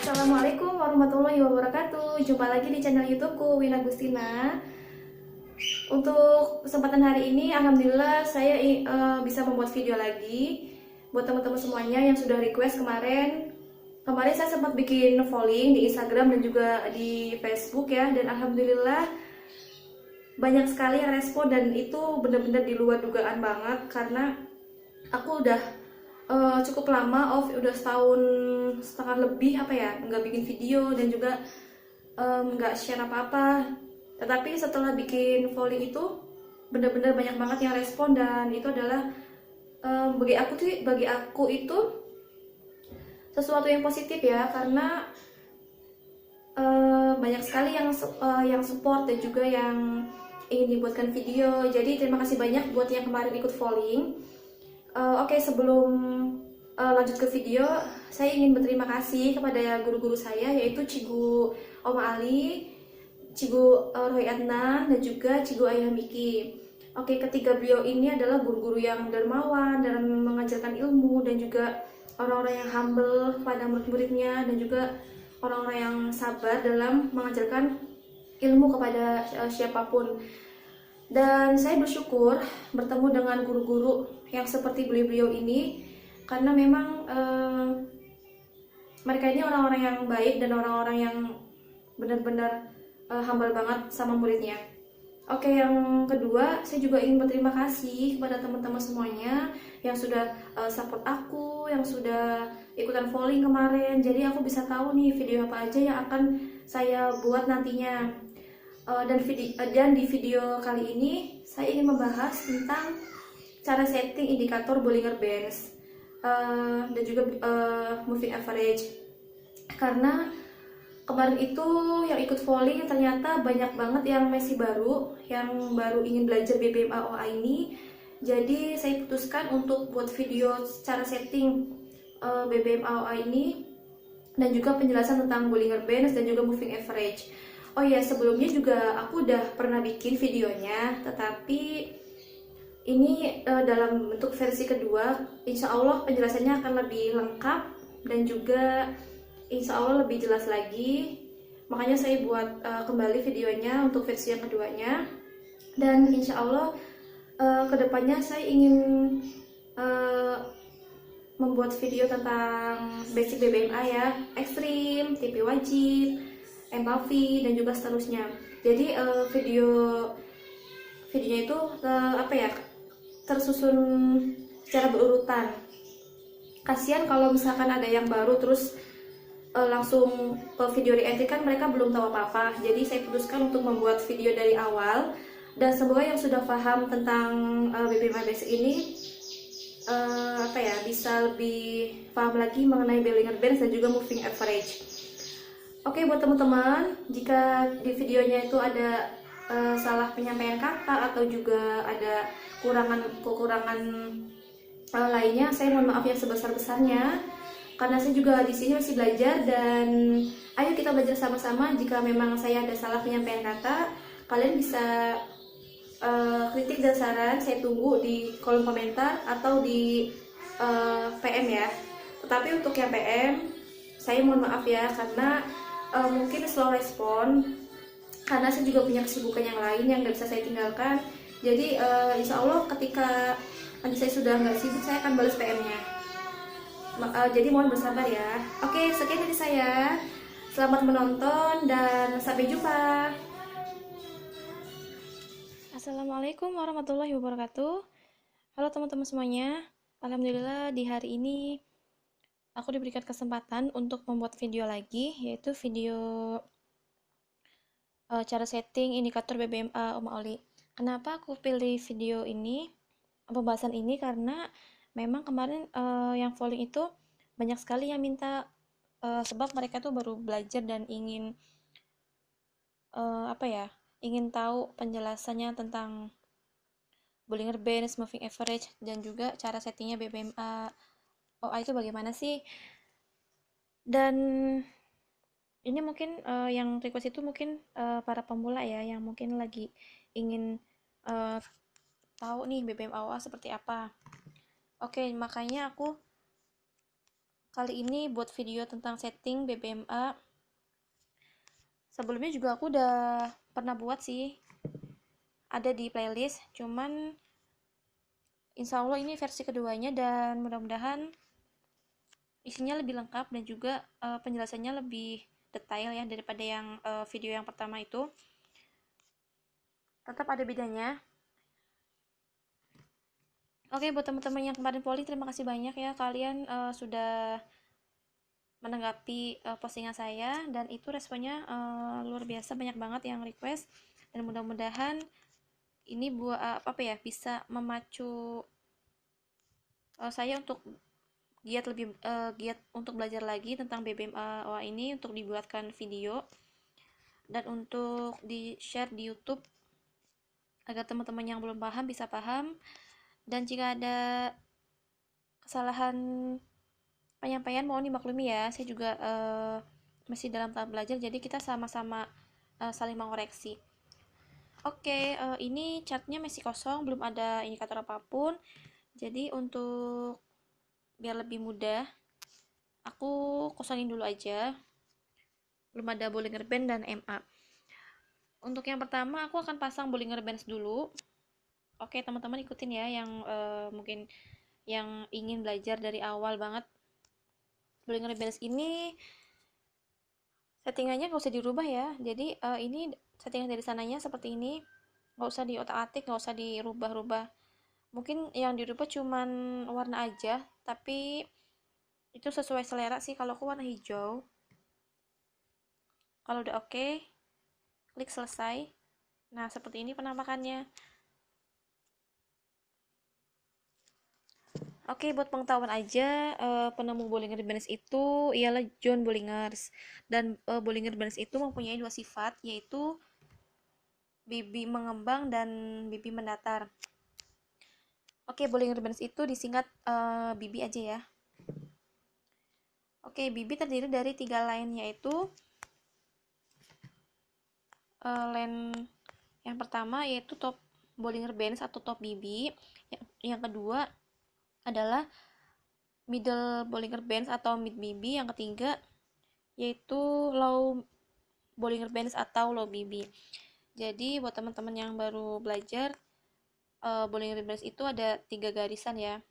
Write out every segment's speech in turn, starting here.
Assalamualaikum warahmatullahi wabarakatuh. Jumpa lagi di channel YouTubeku, Wina Gustina. Untuk kesempatan hari ini, alhamdulillah saya bisa membuat video lagi buat teman-teman semuanya yang sudah request kemarin. Kemarin saya sempat bikin polling di Instagram dan juga di Facebook ya, dan alhamdulillah banyak sekali yang respon, dan itu benar-benar di luar dugaan banget karena aku udah cukup lama off, udah setahun setengah lebih nggak bikin video dan juga nggak share apa-apa. Tetapi setelah bikin polling itu benar-benar banyak banget yang respon, dan itu adalah bagi aku itu sesuatu yang positif ya, karena banyak sekali yang support dan juga yang ingin dibuatkan video. Jadi terima kasih banyak buat yang kemarin ikut polling. Oke, sebelum lanjut ke video, saya ingin berterima kasih kepada guru-guru saya, yaitu Cigu Oma Ali, Cigu Roy Adnan, dan juga Cigu Ayah Miki. Oke, ketiga beliau ini adalah guru-guru yang dermawan dalam mengajarkan ilmu, dan juga orang-orang yang humble pada murid-muridnya, dan juga orang-orang yang sabar dalam mengajarkan ilmu kepada siapapun. Dan saya bersyukur bertemu dengan guru-guru yang seperti beliau-beliau ini, karena memang mereka ini orang-orang yang baik dan orang-orang yang benar-benar humble banget sama muridnya. Oke, yang kedua, saya juga ingin berterima kasih kepada teman-teman semuanya yang sudah support aku, yang sudah ikutan polling kemarin. Jadi aku bisa tahu nih video apa aja yang akan saya buat nantinya. Dan di video kali ini saya ingin membahas tentang cara setting indikator Bollinger Bands dan juga moving average. Karena kemarin itu yang ikut polling ternyata banyak banget yang masih baru, yang baru ingin belajar BBM AOA ini. Jadi saya putuskan untuk buat video cara setting BBM AOA ini, dan juga penjelasan tentang Bollinger Bands dan juga moving average. Oh ya, sebelumnya juga aku udah pernah bikin videonya, tetapi ini dalam bentuk versi kedua. Insya Allah penjelasannya akan lebih lengkap dan juga insya Allah lebih jelas lagi. Makanya saya buat kembali videonya untuk versi yang keduanya. Dan insya Allah kedepannya saya ingin membuat video tentang basic BBMA ya, ekstrim, TP wajib, MPAVI, dan juga seterusnya. Jadi videonya itu tersusun secara berurutan. Kasihan kalau misalkan ada yang baru terus langsung ke video reentry, kan mereka belum tahu apa-apa. Jadi saya putuskan untuk membuat video dari awal, dan semoga yang sudah paham tentang BBM basic ini bisa lebih paham lagi mengenai Bollinger Bands dan juga moving average. Oke, buat teman-teman, jika di videonya itu ada salah penyampaian kata atau juga ada kekurangan lainnya, saya mohon maaf yang sebesar-besarnya, karena saya juga di sini masih belajar. Dan ayo kita belajar sama-sama. Jika memang saya ada salah penyampaian kata, kalian bisa kritik dan saran saya tunggu di kolom komentar atau di PM ya. Tetapi untuk yang PM, saya mohon maaf ya, karena mungkin slow respon, karena saya juga punya kesibukan yang lain yang nggak bisa saya tinggalkan. Jadi insya Allah ketika nanti saya sudah nggak sibuk, saya akan balas PM-nya. Jadi mohon bersabar ya. Oke, sekian dari saya. Selamat menonton dan sampai jumpa. Assalamualaikum warahmatullahi wabarakatuh. Halo teman-teman semuanya. Alhamdulillah di hari ini aku diberikan kesempatan untuk membuat video lagi, yaitu video cara setting indikator BBMA Oma Oli. Kenapa aku pilih video ini, pembahasan ini? Karena memang kemarin yang polling itu banyak sekali yang minta, sebab mereka tuh baru belajar dan ingin ingin tahu penjelasannya tentang Bollinger Bands, moving average, dan juga cara settingnya BBMA OA itu bagaimana sih. Dan ini mungkin yang request itu mungkin para pemula ya, yang mungkin lagi ingin tahu nih BBM AOA seperti apa. Oke, makanya aku kali ini buat video tentang setting BBMA. Sebelumnya juga aku udah pernah buat sih, ada di playlist, cuman insya Allah ini versi keduanya dan mudah-mudahan isinya lebih lengkap dan juga penjelasannya lebih detail ya daripada yang video yang pertama itu. Tetap ada bedanya. Oke, buat teman-teman yang kemarin polling, terima kasih banyak ya, kalian sudah menanggapi postingan saya dan itu responnya luar biasa, banyak banget yang request, dan mudah-mudahan ini buat apa ya, bisa memacu saya untuk giat untuk belajar lagi tentang BBMA ini, untuk dibuatkan video dan untuk di share di YouTube agar teman-teman yang belum paham bisa paham. Dan jika ada kesalahan penyampaian mohon dimaklumi ya, saya juga masih dalam tahap belajar, jadi kita sama-sama saling mengoreksi. Oke, ini chartnya masih kosong, belum ada indikator apapun, jadi untuk biar lebih mudah aku kosongin dulu aja, belum ada Bollinger Band dan MA. Untuk yang pertama aku akan pasang Bollinger Bands dulu. Oke teman-teman, ikutin ya yang mungkin yang ingin belajar dari awal banget. Bollinger Bands ini settingannya nggak usah dirubah ya, jadi ini settingan dari sananya seperti ini, nggak usah diotak-atik, nggak usah dirubah-rubah. Mungkin yang dirubah cuman warna aja, tapi itu sesuai selera sih. Kalau aku warna hijau. Kalau udah oke, klik selesai. Nah seperti ini penampakannya. Oke, buat pengetahuan aja, penemu Bollinger Bands itu ialah John Bollingers, dan Bollinger Bands itu mempunyai dua sifat, yaitu bibi mengembang dan bibi mendatar. Oke, Bollinger Bands itu disingkat bibi aja ya. Oke, bibi terdiri dari 3 line, yaitu line yang pertama yaitu top Bollinger Bands atau top bibi. Yang kedua adalah middle Bollinger Bands atau mid BB. Yang ketiga yaitu low Bollinger Bands atau low BB. Jadi buat teman-teman yang baru belajar, Bollinger Bands itu ada 3 garisan ya,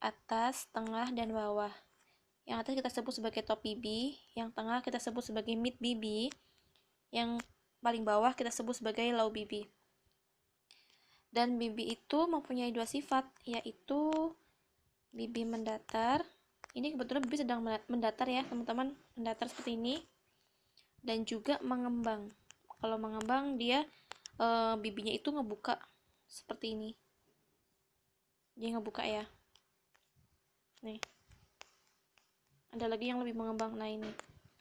atas, tengah, dan bawah. Yang atas kita sebut sebagai top BB, yang tengah kita sebut sebagai mid BB, yang paling bawah kita sebut sebagai low BB. Dan BB itu mempunyai dua sifat, yaitu BB mendatar. Ini kebetulan BB sedang mendatar ya teman-teman, mendatar seperti ini, dan juga mengembang. Kalau mengembang dia bibinya itu ngebuka seperti ini, dia ngebuka ya. Nih ada lagi yang lebih mengembang, nah ini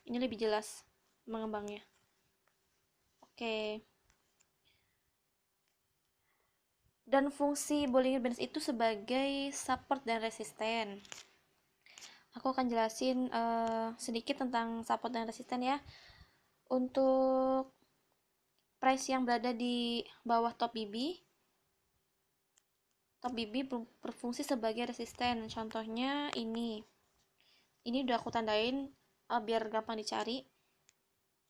lebih jelas mengembangnya. Oke. Dan fungsi Bollinger Bands itu sebagai support dan resisten. Aku akan jelasin sedikit tentang support dan resisten ya. Untuk price yang berada di bawah top BB berfungsi sebagai resisten. Contohnya ini udah aku tandain biar gampang dicari.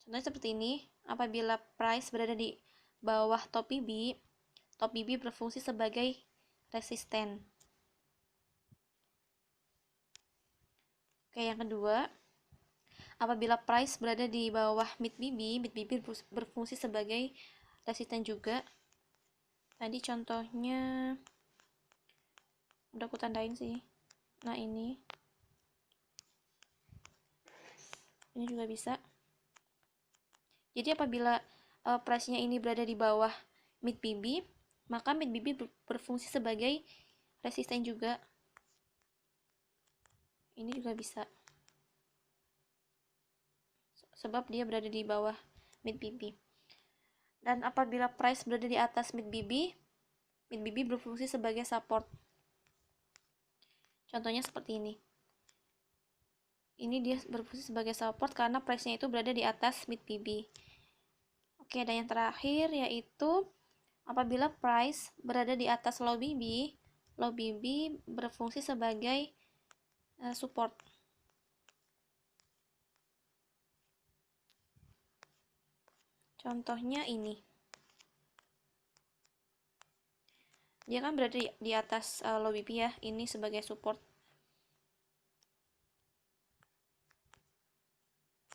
Contohnya seperti ini. Apabila price berada di bawah top BB berfungsi sebagai resisten. Oke, yang kedua, apabila price berada di bawah mid BB berfungsi sebagai resisten juga. Tadi contohnya udah aku tandain sih. Nah ini juga bisa. Jadi apabila price-nya ini berada di bawah mid BB, maka mid BB berfungsi sebagai resisten juga. Ini juga bisa, sebab dia berada di bawah mid BB. Dan apabila price berada di atas mid BB berfungsi sebagai support. Contohnya seperti ini. Ini dia berfungsi sebagai support karena price-nya itu berada di atas mid BB. Oke, dan yang terakhir yaitu apabila price berada di atas low BB low BB berfungsi sebagai support. Contohnya ini. Dia kan berada di atas low BB ya, ini sebagai support.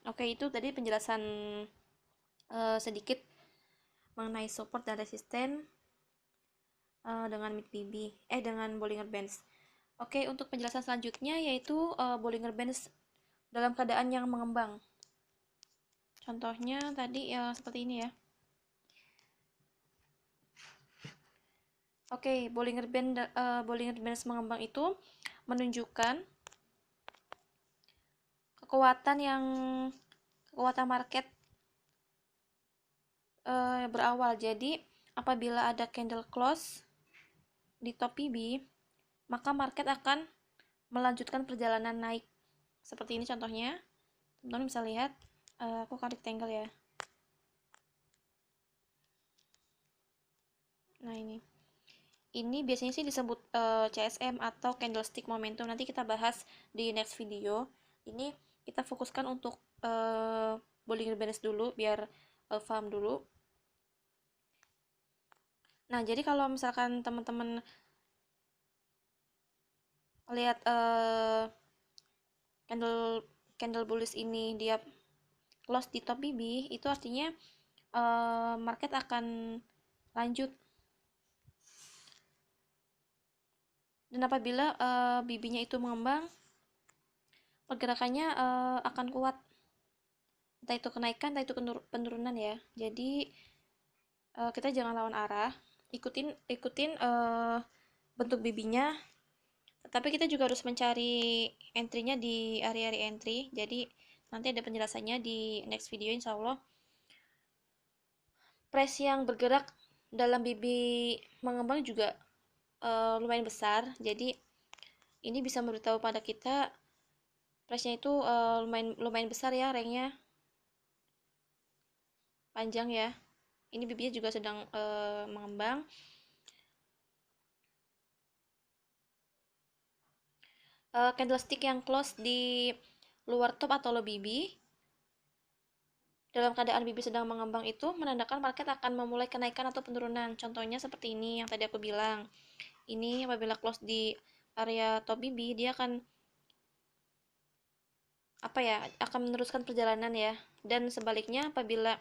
Oke, itu tadi penjelasan sedikit mengenai support dan resisten dengan mid BB, dengan Bollinger Bands. Oke, untuk penjelasan selanjutnya yaitu Bollinger Bands dalam keadaan yang mengembang. Contohnya tadi seperti ini ya. Oke, Bollinger Bands mengembang itu menunjukkan kekuatan market berawal. Jadi apabila ada candle close di top PB, maka market akan melanjutkan perjalanan naik. Seperti ini contohnya. Teman-teman bisa lihat, aku akan rectangle ya. Nah, ini biasanya sih disebut CSM atau candlestick momentum. Nanti kita bahas di next video. Ini kita fokuskan untuk Bollinger Bands dulu biar paham dulu. Nah, jadi kalau misalkan teman-teman lihat candle bullish ini dia close di top BB, itu artinya market akan lanjut. Dan apabila BB-nya itu mengembang, pergerakannya akan kuat. Entah itu kenaikan, entah itu penurunan ya. Jadi kita jangan lawan arah, ikutin bentuk BB-nya. Tapi kita juga harus mencari entry-nya di area entry. Jadi nanti ada penjelasannya di next video insya Allah. Price yang bergerak dalam BB mengembang juga lumayan besar. Jadi ini bisa memberitahu pada kita price-nya itu lumayan besar ya, rank-nya panjang ya. Ini BB-nya juga sedang mengembang. Candlestick yang close di luar top atau low BB dalam keadaan BB sedang mengembang itu menandakan market akan memulai kenaikan atau penurunan. Contohnya seperti ini yang tadi aku bilang. Ini apabila close di area top BB, dia akan meneruskan perjalanan ya. Dan sebaliknya apabila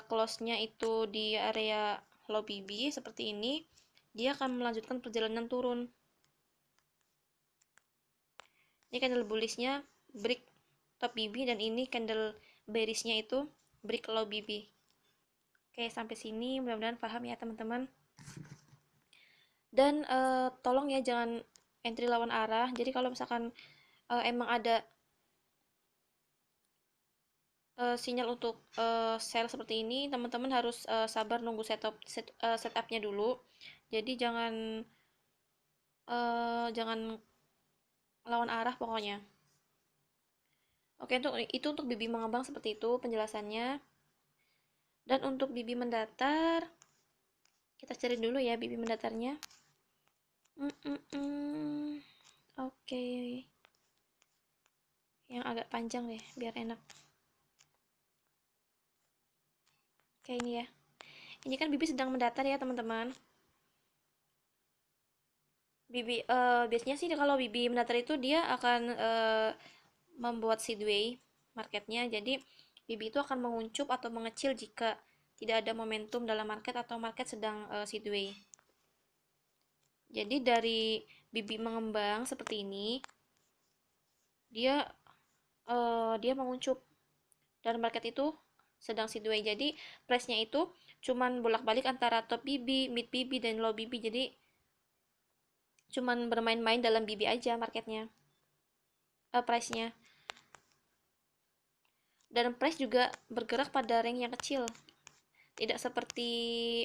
close-nya itu di area low BB seperti ini, dia akan melanjutkan perjalanan turun. Ini candle bullish-nya break top BB dan ini candle bearish-nya itu break low BB. Oke, sampai sini mudah-mudahan paham ya teman-teman. Dan tolong ya jangan entry lawan arah. Jadi kalau misalkan emang ada sinyal untuk sell seperti ini, teman-teman harus sabar nunggu setupnya dulu. Jadi jangan lawan arah pokoknya. Oke, itu untuk BB mengembang seperti itu penjelasannya. Dan untuk BB mendatar, kita cari dulu ya BB mendatarnya. Oke. Yang agak panjang deh, biar enak. Oke, ini ya. Ini kan BB sedang mendatar ya, teman-teman. BB biasanya sih kalau BB mendatar itu dia akan membuat sideway marketnya. Jadi BB itu akan menguncup atau mengecil jika tidak ada momentum dalam market atau market sedang sideway. Jadi dari BB mengembang seperti ini, dia menguncup dan market itu sedang sideway. Jadi price-nya itu cuman bolak-balik antara top BB, mid BB dan low BB. Jadi cuman bermain-main dalam BB aja marketnya, price-nya. Dan price juga bergerak pada rank yang kecil, tidak seperti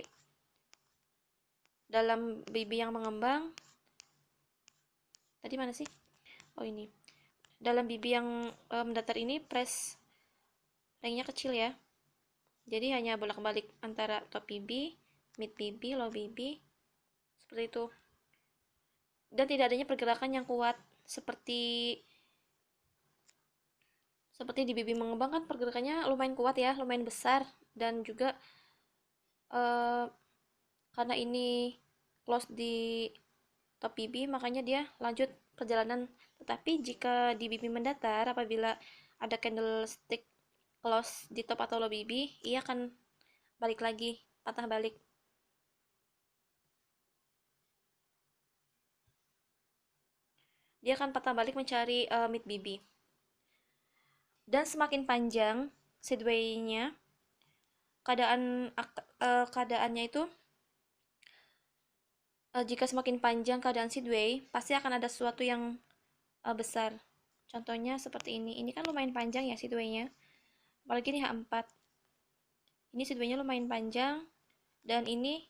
dalam BB yang mengembang. Tadi mana sih? Oh, ini. Dalam BB yang mendatar ini price ranknya kecil ya. Jadi hanya bolak-balik antara top BB, mid BB, low BB seperti itu. Dan tidak adanya pergerakan yang kuat seperti di BB mengembang kan pergerakannya lumayan kuat ya, lumayan besar, dan juga eh, karena ini close di top BB makanya dia lanjut perjalanan. Tetapi jika di BB mendatar, apabila ada candlestick close di top atau low BB, ia akan balik lagi, patah balik. Dia akan patah balik mencari mid BB. Dan semakin panjang sideway-nya, keadaannya itu jika semakin panjang keadaan sideway, pasti akan ada sesuatu yang besar. Contohnya seperti ini. Ini kan lumayan panjang ya sideway-nya. Apalagi ini H4. Ini sideway-nya lumayan panjang dan ini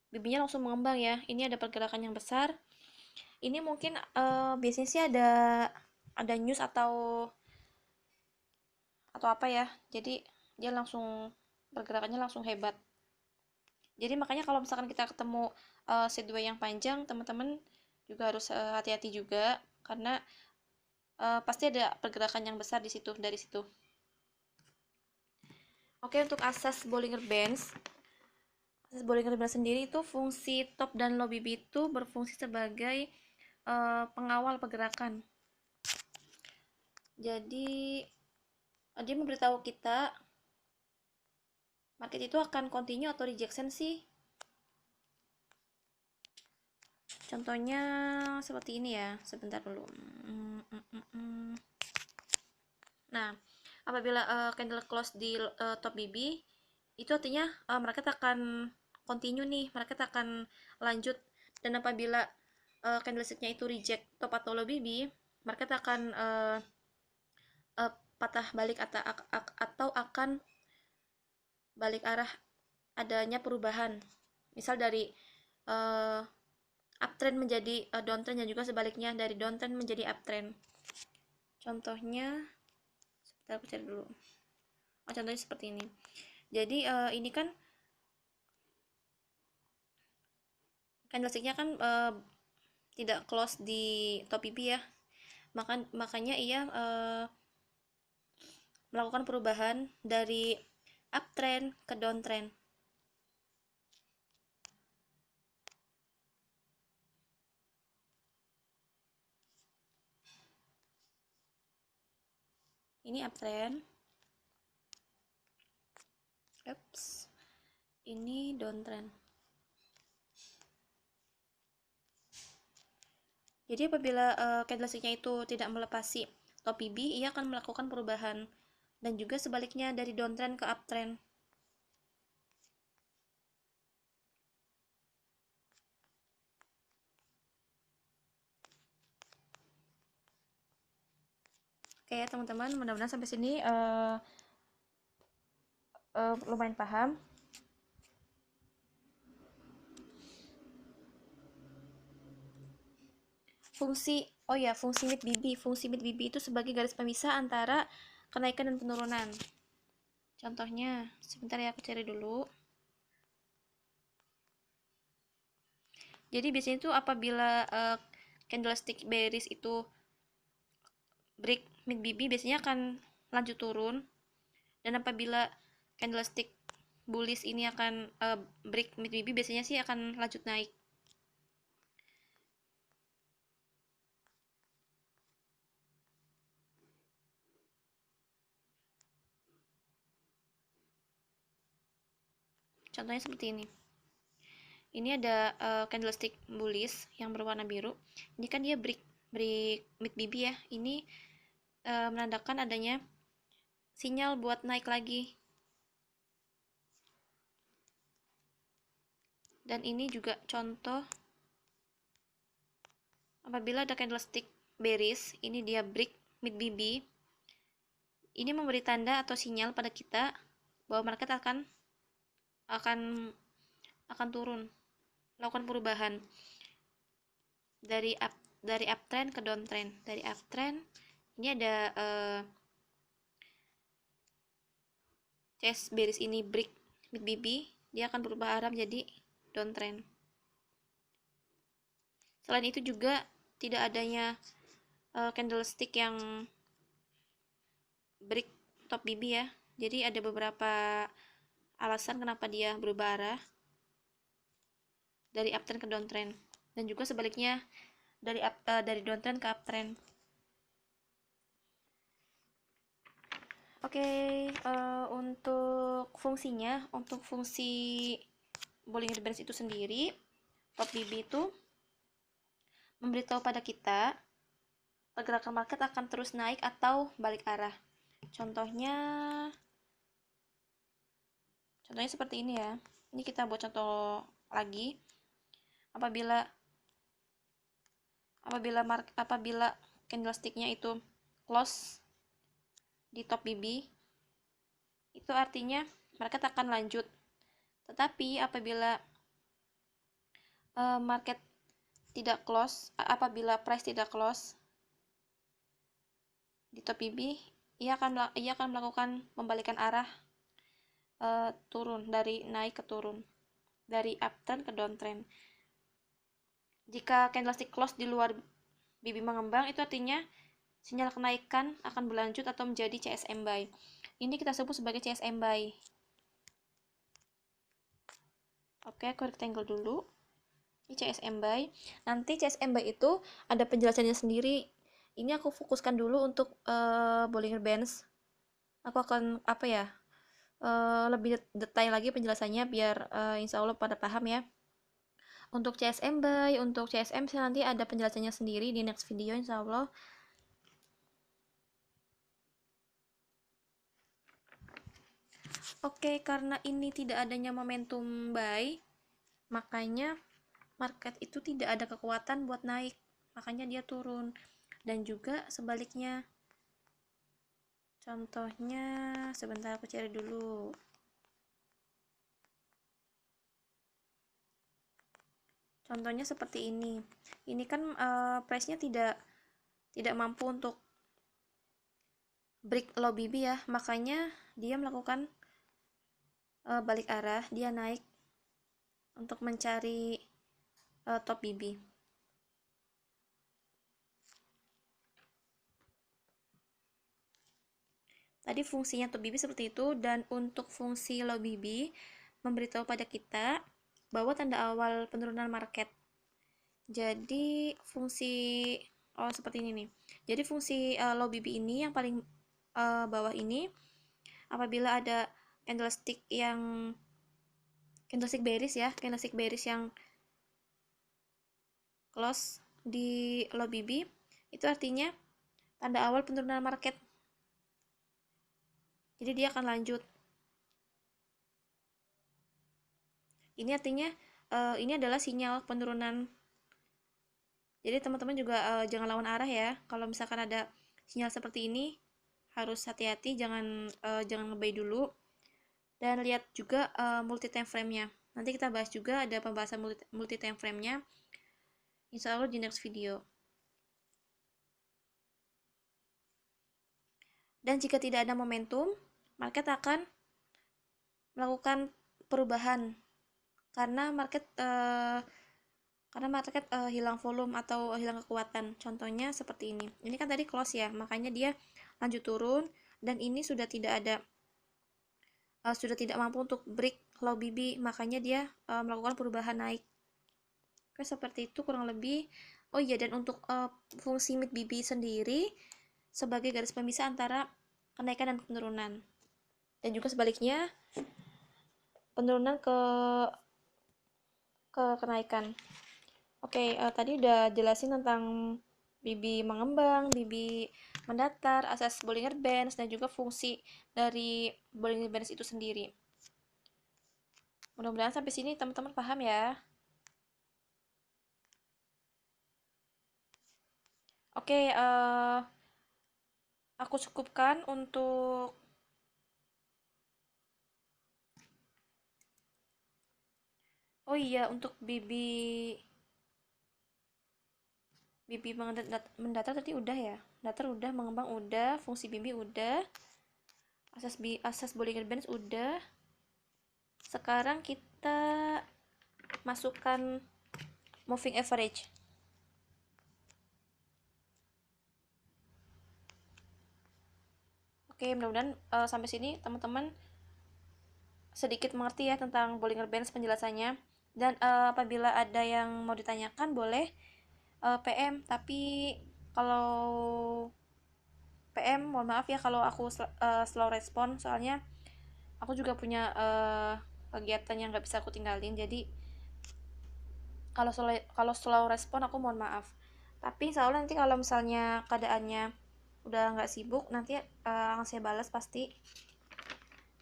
BB-nya langsung mengembang ya. Ini ada pergerakan yang besar. Ini mungkin biasanya sih ada news atau apa ya. Jadi dia langsung pergerakannya langsung hebat. Jadi makanya kalau misalkan kita ketemu sideway yang panjang, teman-teman juga harus hati-hati juga karena pasti ada pergerakan yang besar di situ dari situ. Oke, untuk asas Bollinger Bands. Asas Bollinger Bands sendiri itu fungsi top dan low BB itu berfungsi sebagai pengawal pergerakan. Jadi dia memberitahu kita market itu akan continue atau rejection sih. Contohnya seperti ini ya, sebentar dulu. Nah, apabila candle close di top BB, itu artinya market akan continue nih, market akan lanjut. Dan apabila candlestick-nya itu reject top atau low BB, market akan patah balik atau akan balik arah, adanya perubahan. Misal dari uptrend menjadi downtrend dan juga sebaliknya dari downtrend menjadi uptrend. Contohnya, sebentar aku cari dulu. Contohnya seperti ini. Jadi ini kan candlestick-nya kan tidak close di top BB ya. Makanya ia melakukan perubahan dari uptrend ke downtrend. Ini uptrend. Ini downtrend. Jadi apabila candlestick-nya itu tidak melepasi top BB, ia akan melakukan perubahan. Dan juga sebaliknya dari downtrend ke uptrend. Oke ya teman-teman, mudah-mudahan sampai sini lumayan paham. Fungsi mid BB. Fungsi mid BB itu sebagai garis pemisah antara kenaikan dan penurunan. Contohnya, sebentar ya aku cari dulu. Jadi biasanya itu apabila candlestick bearish itu break mid BB biasanya akan lanjut turun, dan apabila candlestick bullish ini akan break mid BB biasanya sih akan lanjut naik. Contohnya seperti ini. Ini ada candlestick bullish yang berwarna biru. Ini kan dia break mid BB ya. Ini menandakan adanya sinyal buat naik lagi. Dan ini juga contoh apabila ada candlestick bearish, ini dia break mid BB. Ini memberi tanda atau sinyal pada kita bahwa market akan turun, melakukan perubahan dari uptrend ke downtrend. Dari uptrend ini ada chase bearish ini break mid BB, dia akan berubah arah menjadi downtrend. Selain itu juga tidak adanya candlestick yang break top BB ya. Jadi ada beberapa alasan kenapa dia berubah arah dari uptrend ke downtrend, dan juga sebaliknya dari downtrend ke uptrend. Oke, untuk fungsinya, untuk fungsi Bollinger Bands itu sendiri, top BB itu memberitahu pada kita pergerakan market akan terus naik atau balik arah. Contohnya seperti ini ya. Ini kita buat contoh lagi. Apabila candlesticknya itu close di top BB, itu artinya market akan lanjut. Tetapi apabila market tidak close, apabila price tidak close di top BB, ia akan melakukan pembalikan arah, turun, dari naik ke turun, dari uptrend ke downtrend. Jika candlestick close di luar BB mengembang, itu artinya sinyal kenaikan akan berlanjut atau menjadi CSM buy. Ini kita sebut sebagai CSM buy. Oke, aku rectangle dulu. Ini CSM buy. Nanti CSM buy itu ada penjelasannya sendiri. Ini aku fokuskan dulu untuk Bollinger Bands. Aku akan lebih detail lagi penjelasannya biar insya Allah pada paham ya. Untuk CSM buy, untuk CSM nanti ada penjelasannya sendiri di next video insya Allah. Oke, karena ini tidak adanya momentum buy, makanya market itu tidak ada kekuatan buat naik, makanya dia turun. Dan juga sebaliknya, contohnya sebentar aku cari dulu. Contohnya seperti ini kan price-nya tidak mampu untuk break low BB ya, makanya dia melakukan balik arah, dia naik untuk mencari top BB. Tadi fungsinya top BB seperti itu, dan untuk fungsi low BB memberitahu pada kita bahwa tanda awal penurunan market. Jadi fungsi seperti ini nih. Jadi fungsi low BB ini yang paling bawah ini, apabila ada candlestick bearish ya, candlestick bearish yang close di low BB, itu artinya tanda awal penurunan market. Jadi dia akan lanjut. Ini artinya ini adalah sinyal penurunan. Jadi teman-teman juga jangan lawan arah ya. Kalau misalkan ada sinyal seperti ini, harus hati-hati, jangan nge-buy dulu. Dan lihat juga multi time frame-nya. Nanti kita bahas juga, ada pembahasan multi time frame-nya insya Allah di next video. Dan jika tidak ada momentum, market akan melakukan perubahan karena market hilang volume atau hilang kekuatan. Contohnya seperti ini. Ini kan tadi close ya, makanya dia lanjut turun, dan ini sudah tidak mampu untuk break low BB, makanya dia melakukan perubahan naik. Oke, seperti itu kurang lebih. Oh iya, dan untuk fungsi mid BB sendiri sebagai garis pemisah antara kenaikan dan penurunan, dan juga sebaliknya penurunan ke kenaikan. Oke, tadi udah jelasin tentang BB mengembang, BB mendatar, asas Bollinger Bands, dan juga fungsi dari Bollinger Bands itu sendiri. Mudah-mudahan sampai sini teman-teman paham ya. Oke, aku cukupkan untuk oh iya, untuk BB mendatar tadi udah ya. Datar udah, mengembang udah, fungsi BB udah, asas Bollinger Bands udah. Sekarang kita masukkan moving average. Oke, mudah-mudahan sampai sini teman-teman sedikit mengerti ya tentang Bollinger Bands penjelasannya. Dan apabila ada yang mau ditanyakan boleh PM, tapi kalau PM mohon maaf ya kalau aku slow respon, soalnya aku juga punya kegiatan yang nggak bisa aku tinggalin, jadi kalau slow respon aku mohon maaf. Tapi insya Allah nanti kalau misalnya keadaannya udah nggak sibuk, nanti akan saya balas pasti.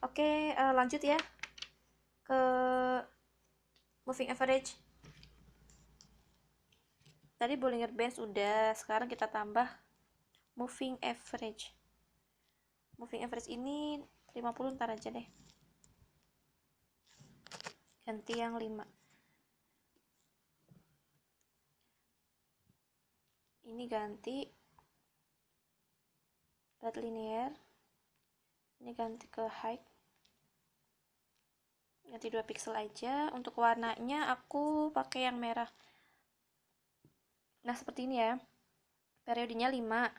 Oke, lanjut ya ke moving average. Tadi Bollinger Bands udah, sekarang kita tambah moving average. Moving average ini 50 ntar aja deh, ganti yang 5. Ini ganti berat linear, ini ganti ke height, ganti 2 pixel aja. Untuk warnanya aku pakai yang merah. Nah seperti ini ya, periodenya 5,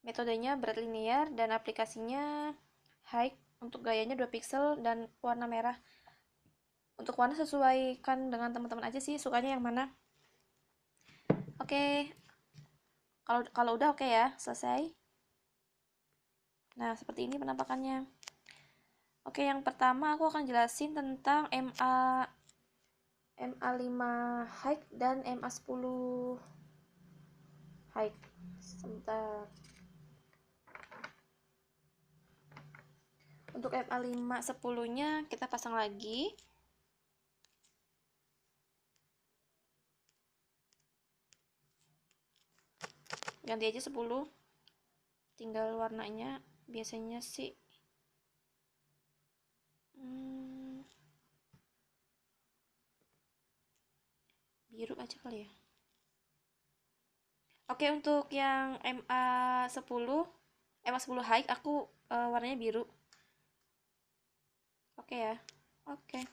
metodenya berat linear, dan aplikasinya height. Untuk gayanya 2 pixel dan warna merah. Untuk warna sesuaikan dengan teman-teman aja sih, sukanya yang mana. Oke, kalau udah oke ya, selesai. Nah seperti ini penampakannya. Oke, yang pertama aku akan jelasin tentang MA5 height dan MA10 height. Sebentar. Untuk MA5 10-nya kita pasang lagi. Ganti aja 10. Tinggal warnanya biasanya sih biru aja kali ya. Oke, untuk yang MA10 high aku warnanya biru. Oke ya. Oke.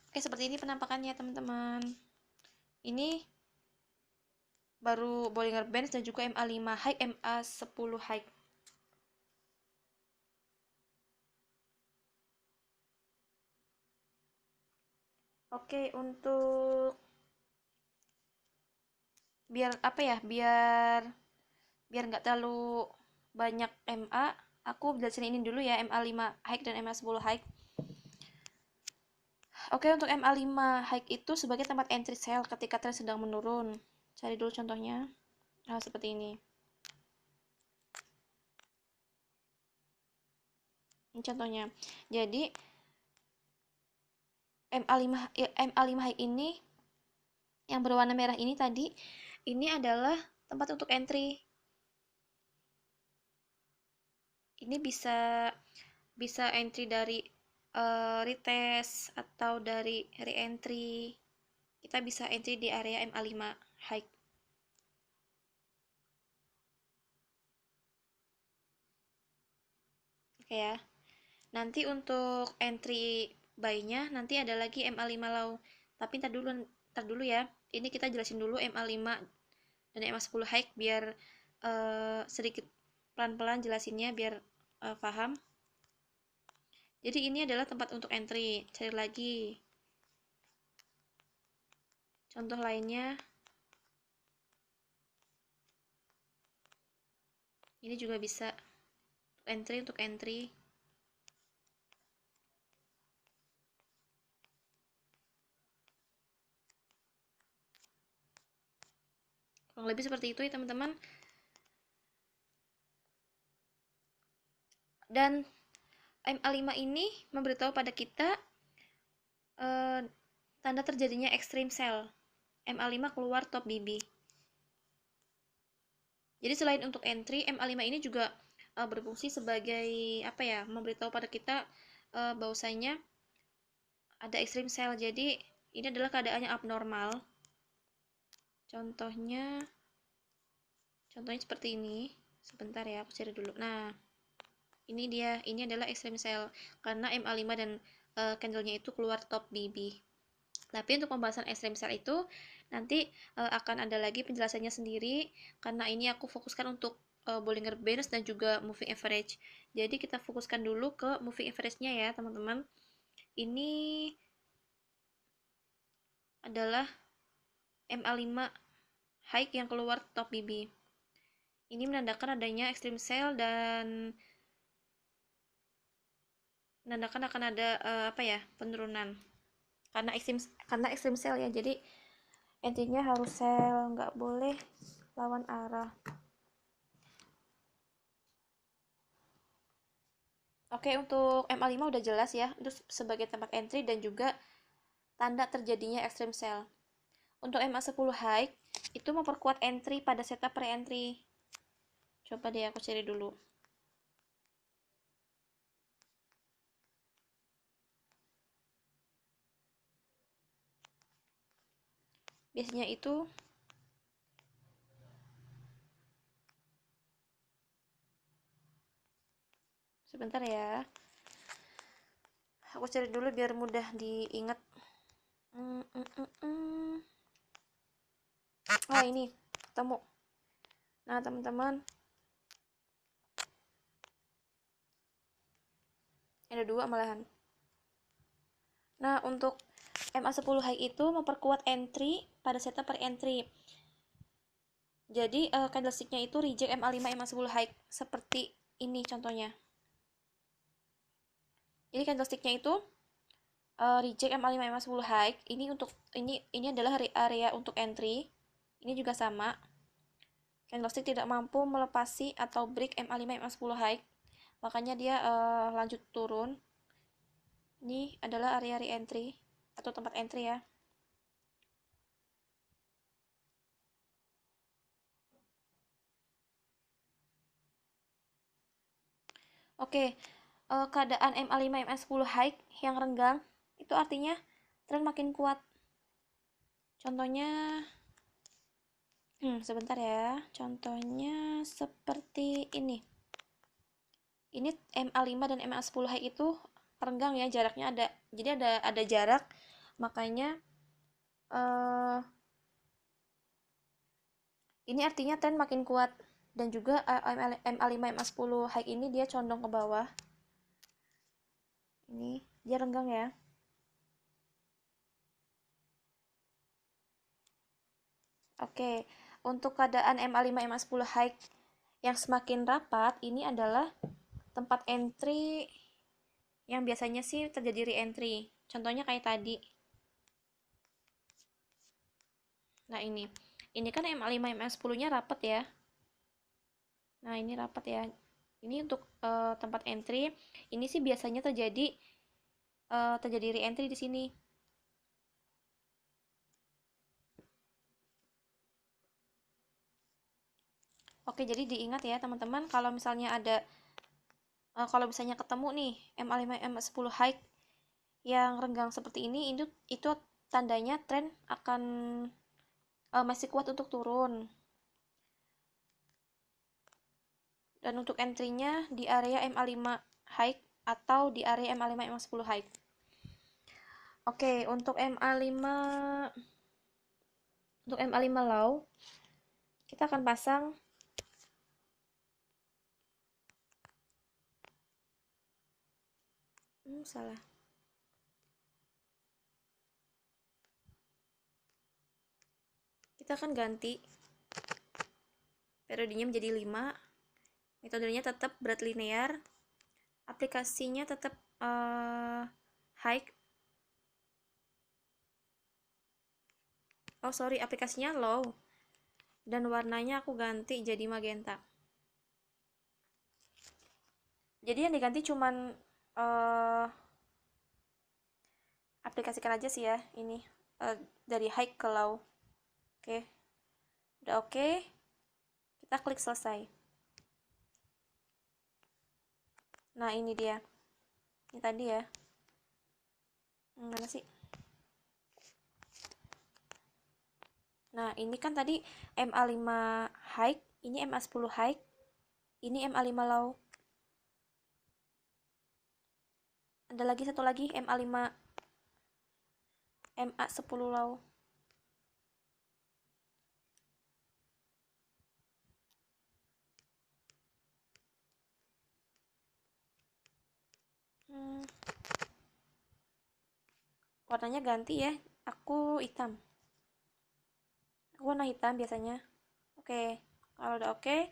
Oke, seperti ini penampakannya teman-teman. Ini baru Bollinger Bands dan juga MA5 high, MA10 high. Oke, untuk biar apa ya, biar nggak terlalu banyak MA, aku jelasin ini dulu ya, MA5 high dan MA10 high. Oke, untuk MA5 high itu sebagai tempat entry sell ketika tren sedang menurun. Cari dulu contohnya. Nah, seperti ini. Ini contohnya. Jadi MA5 high ini yang berwarna merah ini tadi, ini adalah tempat untuk entry. Ini bisa entry dari retest atau dari re-entry. Kita bisa entry di area MA5 high. Oke ya. Nanti untuk entry buy-nya nanti ada lagi MA5 low. Tapi ntar dulu ya. Ini kita jelasin dulu MA5 dan MA10 high biar sedikit pelan-pelan jelasinnya biar paham. Jadi ini adalah tempat untuk entry. Cari lagi contoh lainnya. Ini juga bisa untuk entry. Kurang lebih seperti itu ya teman-teman. Dan MA5 ini memberitahu pada kita tanda terjadinya extreme sell. MA5 keluar top BB. Jadi selain untuk entry, MA5 ini juga berfungsi sebagai apa ya, memberitahu pada kita bahwasanya ada extreme sell. Jadi ini adalah keadaannya abnormal. Contohnya seperti ini. Sebentar ya, aku cari dulu. Nah, ini dia, ini adalah extreme sell karena MA5 dan candlenya itu keluar top BB. Tapi untuk pembahasan extreme cell itu nanti akan ada lagi penjelasannya sendiri, karena ini aku fokuskan untuk Bollinger Bands dan juga moving average. Jadi kita fokuskan dulu ke moving average-nya ya teman-teman. Ini adalah MA5 high yang keluar top BB. Ini menandakan adanya extreme cell dan menandakan akan ada penurunan karena extreme cell ya. Jadi intinya harus sel, nggak boleh lawan arah. Oke, untuk MA5 udah jelas ya, itu sebagai tempat entry dan juga tanda terjadinya extreme cell. Untuk MA10 high itu memperkuat entry pada setup pre-entry. Coba deh aku cari dulu. Biasanya itu sebentar ya. Aku cari dulu biar mudah diingat. Oh, ini ketemu. Nah, teman-teman, ada dua malahan. Nah, untuk MA10 high itu memperkuat entry pada setup per entry. Jadi candlesticknya itu reject MA5 MA10 high seperti ini contohnya. Jadi candlesticknya itu reject MA5 MA10 high. Ini adalah area untuk entry. Ini juga sama. Candlestick tidak mampu melepasi atau break MA5 MA10 high. Makanya dia lanjut turun. Ini adalah area re-entry atau tempat entry ya. Oke, keadaan MA5 MA10 high yang renggang itu artinya tren makin kuat. Contohnya sebentar ya. Contohnya seperti ini. Ini MA5 dan MA10 high itu renggang ya, jaraknya ada. Jadi ada jarak, makanya ini artinya tren makin kuat. Dan juga MA5 MA10 high ini dia condong ke bawah. Ini dia renggang ya. Oke, untuk keadaan MA5 MA10 high yang semakin rapat, ini adalah tempat entry yang biasanya sih terjadi re-entry. Contohnya kayak tadi. Nah, ini kan MA5 MA10-nya rapat ya. Nah, ini rapat ya. Ini untuk tempat entry. Ini sih biasanya terjadi re-entry di sini. Oke, jadi diingat ya teman-teman, kalau misalnya ketemu nih MA5 MA10 high yang renggang seperti ini, itu tandanya tren akan masih kuat untuk turun. Dan untuk entry-nya di area MA5 high atau di area MA5 MA10 high. Oke, untuk MA5 low kita akan pasang salah. Kita akan ganti periodenya menjadi 5. Metodenya tetap berat linear. Aplikasinya tetap high. Aplikasinya low. Dan warnanya aku ganti jadi magenta. Jadi yang diganti cuman aplikasikan aja sih ya ini dari high ke low. Oke. Udah oke. Kita klik selesai. Nah, ini dia. Ini tadi ya. Mana sih? Nah, ini kan tadi MA5 high, ini MA10 high, ini MA5 low. Ada lagi satu lagi MA5 MA 10 low. Warnanya ganti ya, aku hitam. Aku warna hitam biasanya. Oke, kalau udah oke,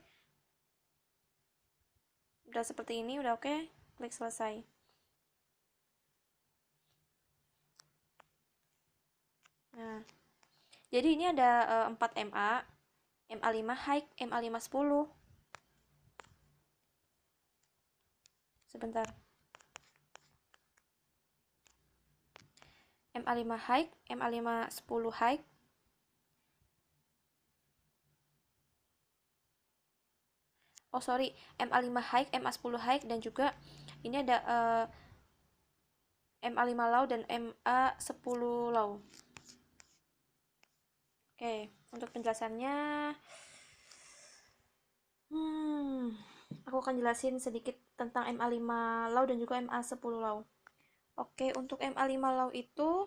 udah seperti ini, udah oke, klik selesai. Nah, jadi ini ada 4 MA, MA5 high, MA5 10. Sebentar. MA5 high, MA5 10 high. Oh sorry, MA5 high, MA10 high, dan juga ini ada MA5 low dan MA10 low. Oke, untuk penjelasannya, aku akan jelasin sedikit tentang MA5 low dan juga MA10 low. Oke, untuk MA5 low itu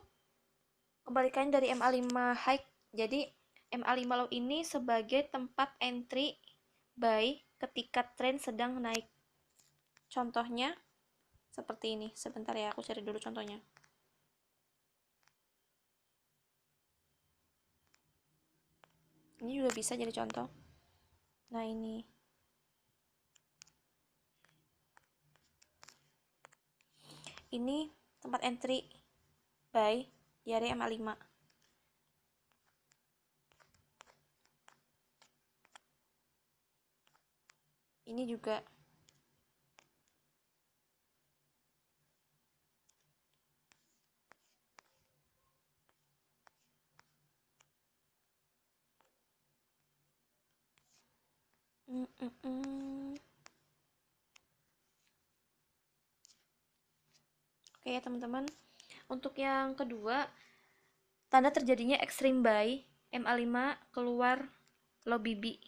kebalikannya dari MA5 high. Jadi MA5 low ini sebagai tempat entry buy ketika tren sedang naik. Contohnya seperti ini. Sebentar ya, aku cari dulu contohnya. Ini juga bisa jadi contoh. Nah, ini. Ini tempat entry buy di area MA5. Ini juga. Oke ya teman-teman. Untuk yang kedua, tanda terjadinya extreme buy MA5 keluar low BB.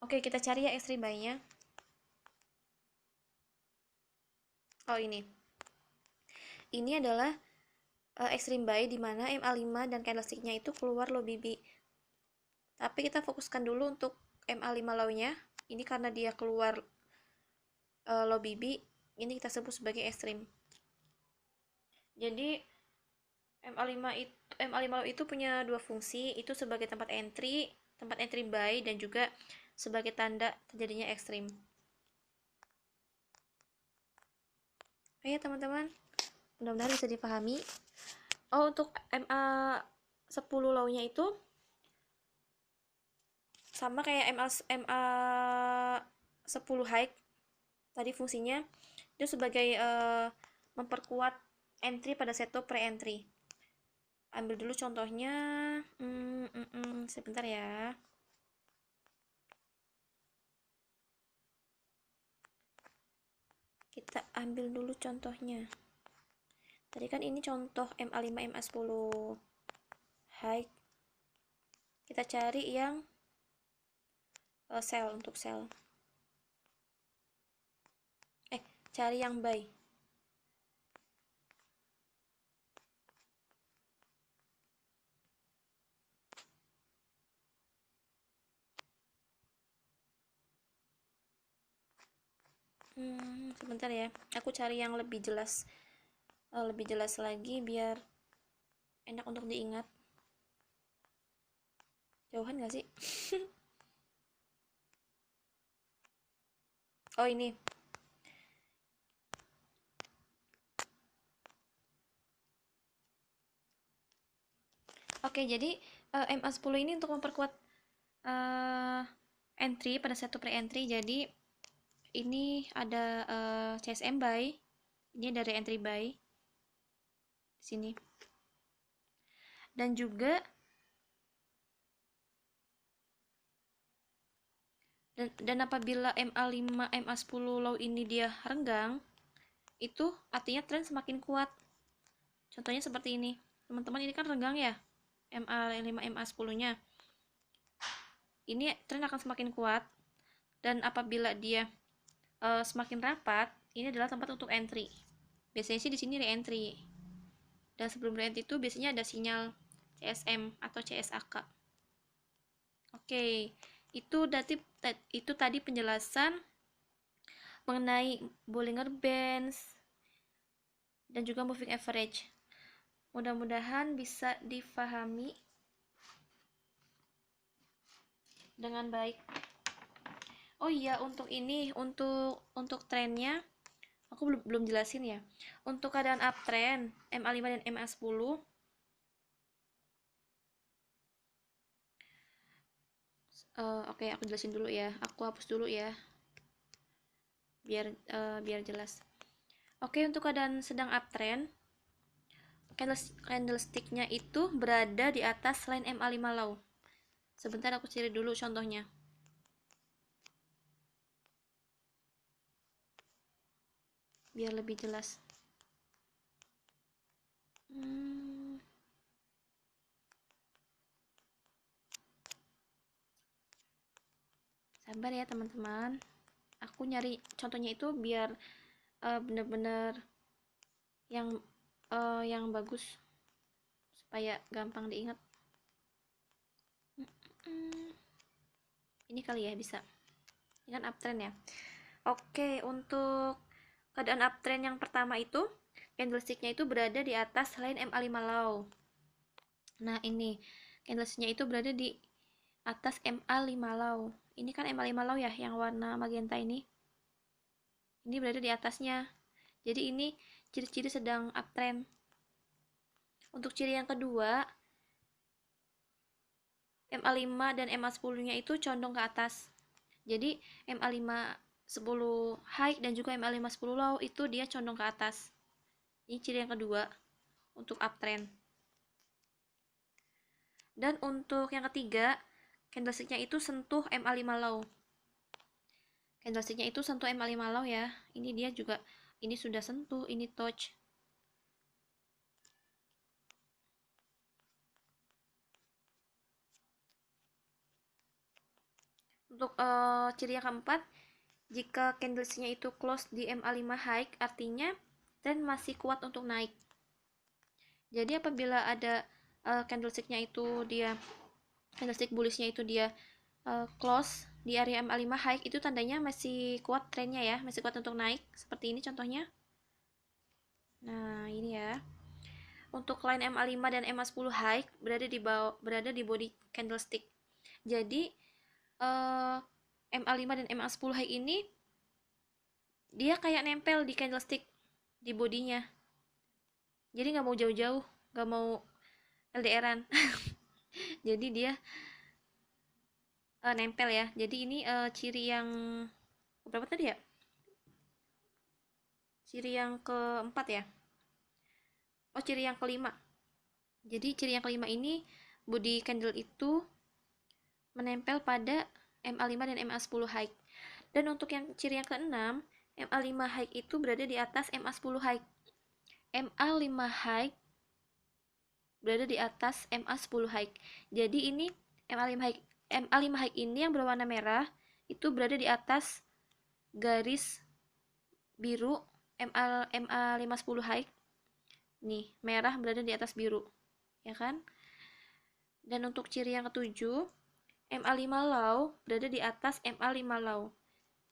Oke, kita cari ya extreme buy-nya. Oh, ini. Ini adalah extreme buy di mana MA5 dan candlestick-nya itu keluar low BB. Tapi kita fokuskan dulu untuk MA5 low-nya. Ini karena dia keluar low BB, ini kita sebut sebagai extreme. Jadi MA5 low itu punya dua fungsi, itu sebagai tempat entry buy, dan juga sebagai tanda terjadinya ekstrim. Oke ya teman-teman, mudah-mudahan bisa dipahami. Oh, untuk MA10 low-nya itu sama kayak MA10 high. Tadi fungsinya itu sebagai memperkuat entry pada setup pre-entry. Ambil dulu contohnya. Sebentar ya. Kita ambil dulu contohnya. Tadi kan ini contoh MA5 MA10 high. Kita cari yang sell, untuk sell. Cari yang buy. Sebentar ya, aku cari yang lebih jelas lagi biar enak untuk diingat. Jauhan gak sih? Oh, ini. Oke, jadi MA10 ini untuk memperkuat entry pada satu pre-entry. Jadi ini ada CSM buy. Ini dari entry buy di sini. Dan juga dan apabila MA5 MA10 low ini dia renggang, itu artinya tren semakin kuat. Contohnya seperti ini. Teman-teman, ini kan renggang ya, MA5 MA10-nya. Ini tren akan semakin kuat, dan apabila dia semakin rapat, ini adalah tempat untuk entry. Biasanya sih di sini re-entry. Dan sebelum re-entry itu biasanya ada sinyal CSM atau CSAK. Oke, itu tadi penjelasan mengenai Bollinger Bands dan juga moving average. Mudah-mudahan bisa difahami dengan baik. Oh iya, untuk ini, untuk trennya aku belum jelasin ya. Untuk keadaan uptrend MA5 dan MA10, oke, aku jelasin dulu ya. Aku hapus dulu ya, biar jelas. Oke, untuk keadaan sedang uptrend, candlestick-nya itu berada di atas line MA5 low. Sebentar aku cari dulu contohnya. Biar lebih jelas. Sabar ya teman-teman. Aku nyari contohnya itu biar bener-bener yang bagus supaya gampang diingat. Ini kali ya bisa. Ini kan uptrend ya. Oke, untuk keadaan uptrend yang pertama itu candlestick-nya itu berada di atas line MA5 low. Nah, ini candlestick-nya itu berada di atas MA5 low. Ini kan MA5 low ya, yang warna magenta ini. Ini berada di atasnya. Jadi ini ciri-ciri sedang uptrend. Untuk ciri yang kedua, MA5 dan MA10-nya itu condong ke atas. Jadi MA5 10 high dan juga MA5 10 low itu dia condong ke atas. Ini ciri yang kedua untuk uptrend. Dan untuk yang ketiga, candlestick-nya itu sentuh MA5 low. Candlestick-nya itu sentuh MA5 low ya. Ini dia juga, ini sudah sentuh, ini touch. Untuk ciri yang keempat, jika candlestick-nya itu close di MA5 high, artinya tren masih kuat untuk naik. Jadi apabila ada candlestick-nya itu candlestick bullish-nya itu dia close di area MA5 high, itu tandanya masih kuat trennya ya, masih kuat untuk naik. Seperti ini contohnya. Nah, ini ya. Untuk line MA5 dan MA10 high berada di body candlestick. Jadi MA5 dan MA10 high ini dia kayak nempel di candlestick di bodinya. Jadi nggak mau jauh-jauh, nggak mau LDRan. Jadi dia nempel ya. Jadi ini ciri yang berapa tadi ya? Ciri yang keempat ya. Oh, ciri yang kelima. Jadi ciri yang kelima ini body candle itu menempel pada MA5 dan MA10 high. Dan untuk yang ciri yang keenam, MA5 high itu berada di atas MA10 high. MA5 high berada di atas MA10 high. Jadi ini MA5 high ini yang berwarna merah itu berada di atas garis biru MA510 high. Nih, merah berada di atas biru. Ya kan? Dan untuk ciri yang ketujuh, MA5 low berada di atas MA5 low.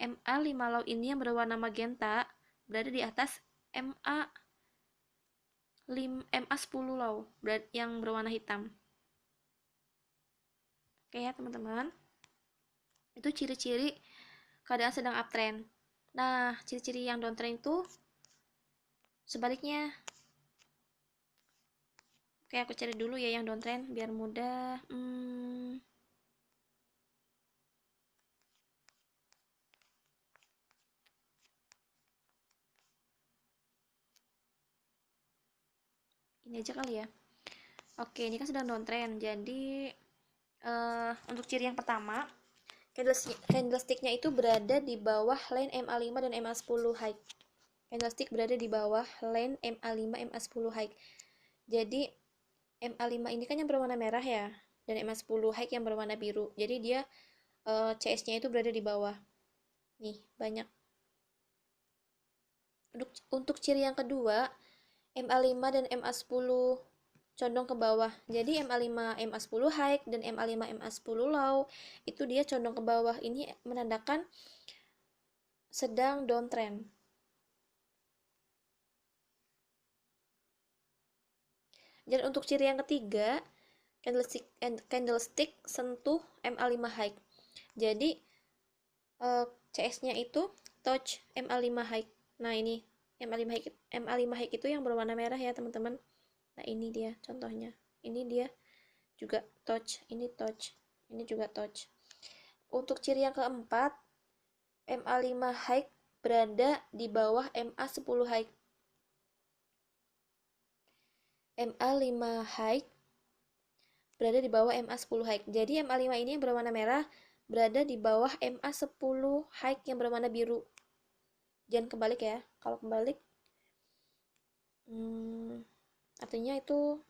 MA5 low ini yang berwarna magenta berada di atas MA10 low yang berwarna hitam. Oke ya teman-teman. Itu ciri-ciri keadaan sedang uptrend. Nah, ciri-ciri yang downtrend itu sebaliknya. Oke, aku cari dulu ya yang downtrend biar mudah. Ini aja kali ya. Oke, ini kan sedang downtrend. Jadi untuk ciri yang pertama, candlestick-nya itu berada di bawah line MA5 dan MA10 high. Candlestick berada di bawah line MA5 MA10 high. Jadi MA5 ini kan yang berwarna merah ya, dan MA10 high yang berwarna biru. Jadi dia CS-nya itu berada di bawah. Nih, banyak Untuk ciri yang kedua, MA5 dan MA10 condong ke bawah. Jadi MA5 MA10 high dan MA5 MA10 low itu dia condong ke bawah. Ini menandakan sedang downtrend. Dan untuk ciri yang ketiga, candlestick sentuh MA5 high. Jadi CS-nya itu touch MA5 high. Nah, ini MA5 high itu yang berwarna merah ya, teman-teman. Nah, ini dia contohnya. Ini dia juga touch, ini touch, ini juga touch. Untuk ciri yang keempat, MA5 high berada di bawah MA10 high. MA5 high berada di bawah MA10 high. Jadi MA5 ini yang berwarna merah berada di bawah MA10 high yang berwarna biru. Jangan kebalik ya. Kalau kebalik artinya itu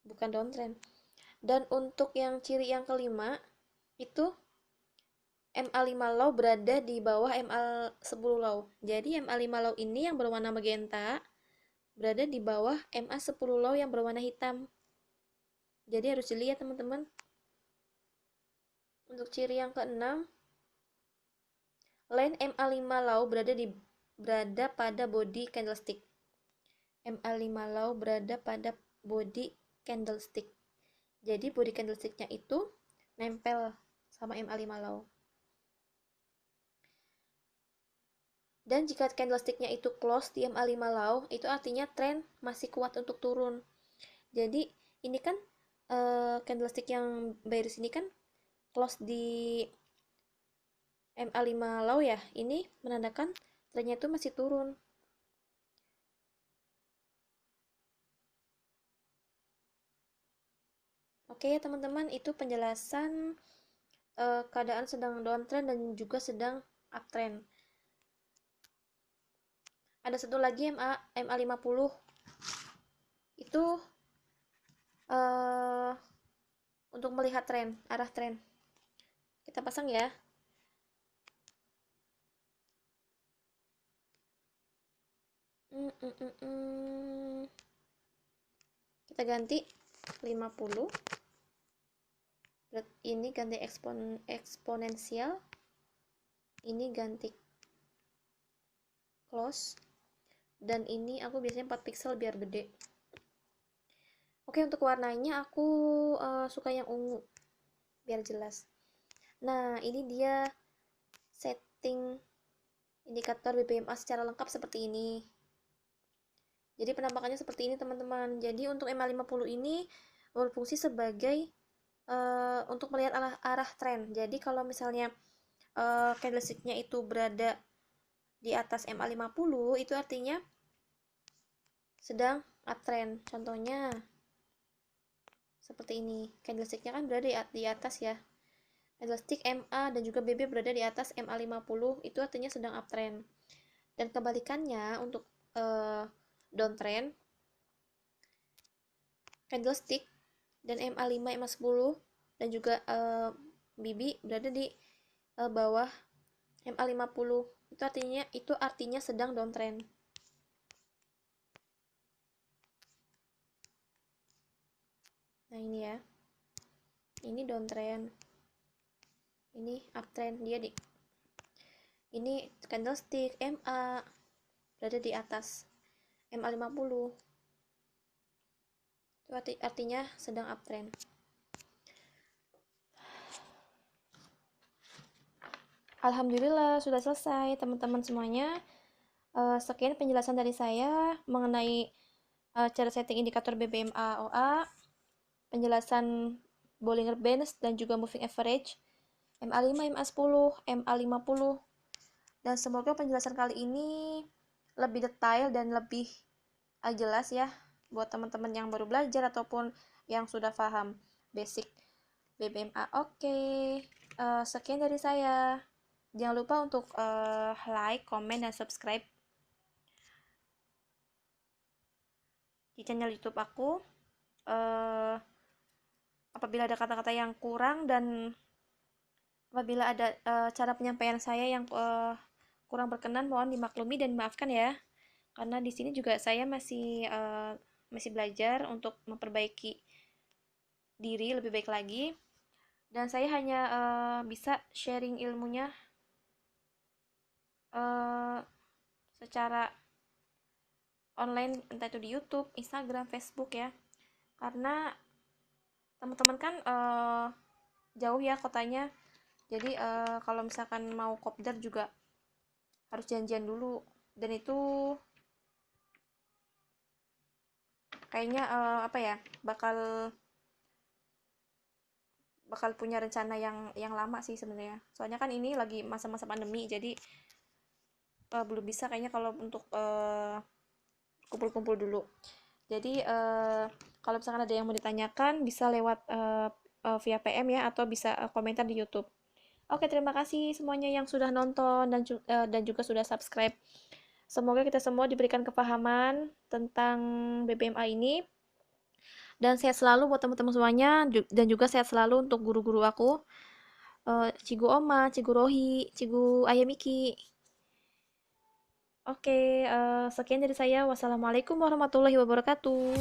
bukan downtrend. Dan untuk yang ciri yang kelima itu MA5 low berada di bawah MA10 low. Jadi MA5 low ini yang berwarna magenta berada di bawah MA10 low yang berwarna hitam. Jadi harus dilihat teman-teman. Untuk ciri yang keenam, line MA5 low berada pada body candlestick. MA5 low berada pada body candlestick. Jadi body candlesticknya itu nempel sama MA5 low. Dan jika candlesticknya itu close di MA5 low, itu artinya tren masih kuat untuk turun. Jadi ini kan candlestick yang bearish ini kan close di MA5 low ya. Ini menandakan trennya itu masih turun. Oke ya teman-teman, itu penjelasan keadaan sedang downtrend dan juga sedang uptrend. Ada satu lagi MA50 itu untuk melihat arah tren. Kita pasang ya. Kita ganti 50. Ini ganti eksponensial. Ini ganti close. Dan ini aku biasanya 4 pixel biar gede. Oke, untuk warnanya aku suka yang ungu biar jelas. Nah, ini dia setting indikator BPMA secara lengkap seperti ini. Jadi penampakannya seperti ini teman-teman. Jadi untuk MA50 ini berfungsi sebagai untuk melihat arah tren. Jadi kalau misalnya candlesticknya itu berada di atas MA50, itu artinya sedang uptrend. Contohnya seperti ini. Candlesticknya kan berada di atas ya. Candlestick MA dan juga BB berada di atas MA50, itu artinya sedang uptrend. Dan kebalikannya untuk downtrend, candlestick dan MA5, MA10 dan juga BB berada di bawah MA50. Itu artinya sedang downtrend. Nah, ini ya. Ini downtrend. Ini uptrend dia ini candlestick MA berada di atas MA50. Itu artinya sedang uptrend. Alhamdulillah sudah selesai teman-teman semuanya. Sekian penjelasan dari saya mengenai cara setting indikator BPMA OA, penjelasan Bollinger Bands dan juga moving average, MA5, MA10, MA50. Dan semoga penjelasan kali ini lebih detail dan lebih jelas ya buat teman-teman yang baru belajar ataupun yang sudah paham basic BPMA. Oke, sekian dari saya. Jangan lupa untuk like, comment, dan subscribe di channel YouTube aku. Apabila ada kata-kata yang kurang dan apabila ada cara penyampaian saya yang kurang berkenan mohon dimaklumi dan dimaafkan ya. Karena di sini juga saya masih belajar untuk memperbaiki diri lebih baik lagi, dan saya hanya bisa sharing ilmunya eh, secara online, entah itu di YouTube, Instagram, Facebook ya. Karena teman-teman kan jauh ya kotanya, jadi kalau misalkan mau kopdar juga harus janjian dulu, dan itu kayaknya apa ya, bakal bakal punya rencana yang lama sih sebenarnya. Soalnya kan ini lagi masa-masa pandemi, jadi belum bisa kayaknya kalau untuk kumpul-kumpul dulu. Jadi kalau misalkan ada yang mau ditanyakan bisa lewat via PM ya, atau bisa komentar di YouTube. Oke, terima kasih semuanya yang sudah nonton dan juga sudah subscribe. Semoga kita semua diberikan kepahaman tentang BBMA ini, dan sehat selalu buat teman-teman semuanya, dan juga sehat selalu untuk guru-guru aku, Cigu Oma, Cigu Rohi, Cigu Ayamiki. Oke, sekian dari saya. Wassalamualaikum warahmatullahi wabarakatuh.